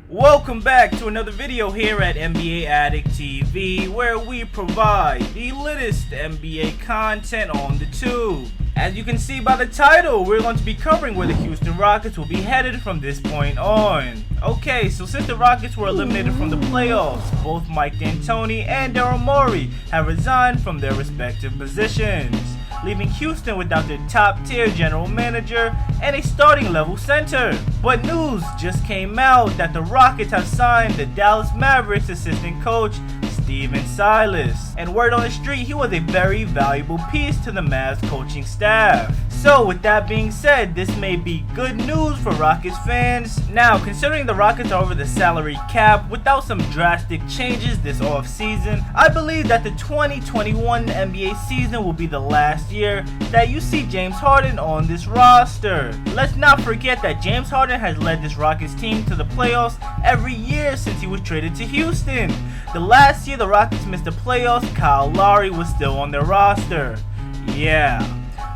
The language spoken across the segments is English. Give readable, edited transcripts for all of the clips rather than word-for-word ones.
Welcome back to another video here at NBA Addict TV, where we provide the latest NBA content on the tube. As you can see by the title, we're going to be covering where the Houston Rockets will be headed from this point on. Okay, so since the Rockets were eliminated from the playoffs, both Mike D'Antoni and Daryl Morey have resigned from their respective positions, leaving Houston without their top-tier general manager and a starting level center. But news just came out that the Rockets have signed the Dallas Mavericks assistant coach Stephen Silas, and word on the street, he was a very valuable piece to the Mavs coaching staff. So with that being said, this may be good news for Rockets fans. Now, considering the Rockets are over the salary cap without some drastic changes this offseason, I believe that the 2021 NBA season will be the last year that you see James Harden on this roster. Let's not forget that James Harden has led this Rockets team to the playoffs every year since he was traded to Houston. The last year the Rockets missed the playoffs, Kyle Lowry was still on their roster. Yeah.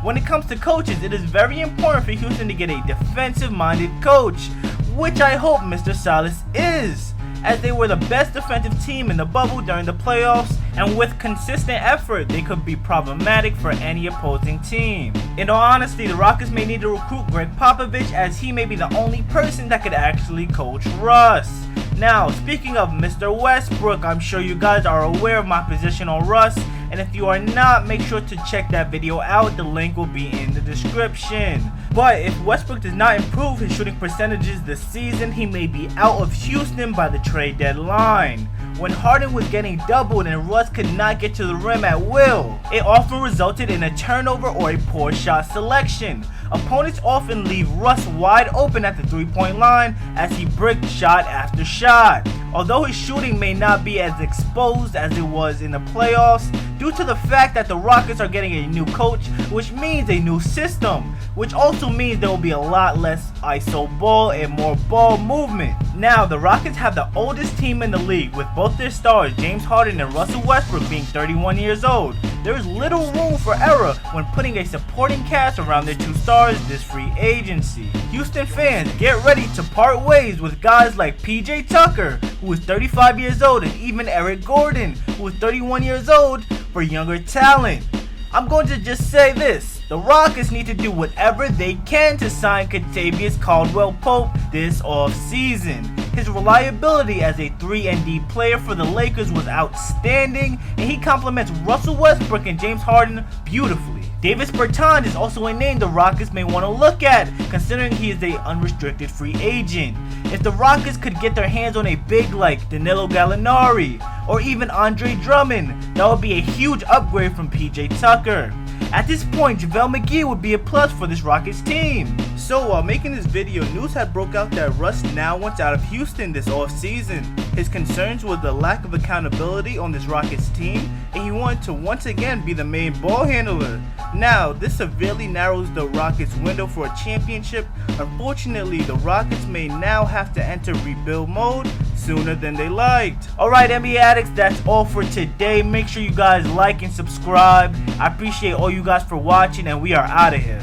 When it comes to coaches, it is very important for Houston to get a defensive-minded coach, which I hope Mr. Silas is, as they were the best defensive team in the bubble during the playoffs, and with consistent effort, they could be problematic for any opposing team. In all honesty, the Rockets may need to recruit Greg Popovich, as he may be the only person that could actually coach Russ. Now, speaking of Mr. Westbrook, I'm sure you guys are aware of my position on Russ, and if you are not, make sure to check that video out. The link will be in the description. But if Westbrook does not improve his shooting percentages this season, he may be out of Houston by the trade deadline. When Harden was getting doubled and Russ could not get to the rim at will, it often resulted in a turnover or a poor shot selection. Opponents often leave Russ wide open at the three-point line as he bricked shot after shot. Although his shooting may not be as exposed as it was in the playoffs, due to the fact that the Rockets are getting a new coach, which means a new system, which also means there will be a lot less ISO ball and more ball movement. Now, the Rockets have the oldest team in the league, with both their stars, James Harden and Russell Westbrook, being 31 years old. There is little room for error when putting a supporting cast around their two stars this free agency. Houston fans, get ready to part ways with guys like PJ Tucker, who is 35 years old, and even Eric Gordon, who is 31 years old, for younger talent. I'm going to just say this: the Rockets need to do whatever they can to sign Kentavious Caldwell-Pope this offseason. His reliability as a 3-and-D player for the Lakers was outstanding, and he complements Russell Westbrook and James Harden beautifully. Davis Bertans is also a name the Rockets may want to look at, considering he is an unrestricted free agent. If the Rockets could get their hands on a big like Danilo Gallinari or even Andre Drummond, that would be a huge upgrade from PJ Tucker. At this point, JaVale McGee would be a plus for this Rockets team. So while making this video, news had broke out that Russ now wants out of Houston this offseason. His concerns were the lack of accountability on this Rockets team, and he wanted to once again be the main ball handler. Now, this severely narrows the Rockets' window for a championship. Unfortunately, the Rockets may now have to enter rebuild mode sooner than they liked. Alright, NBA Addicts, that's all for today. Make sure you guys like and subscribe. I appreciate all you guys for watching, and we are out of here.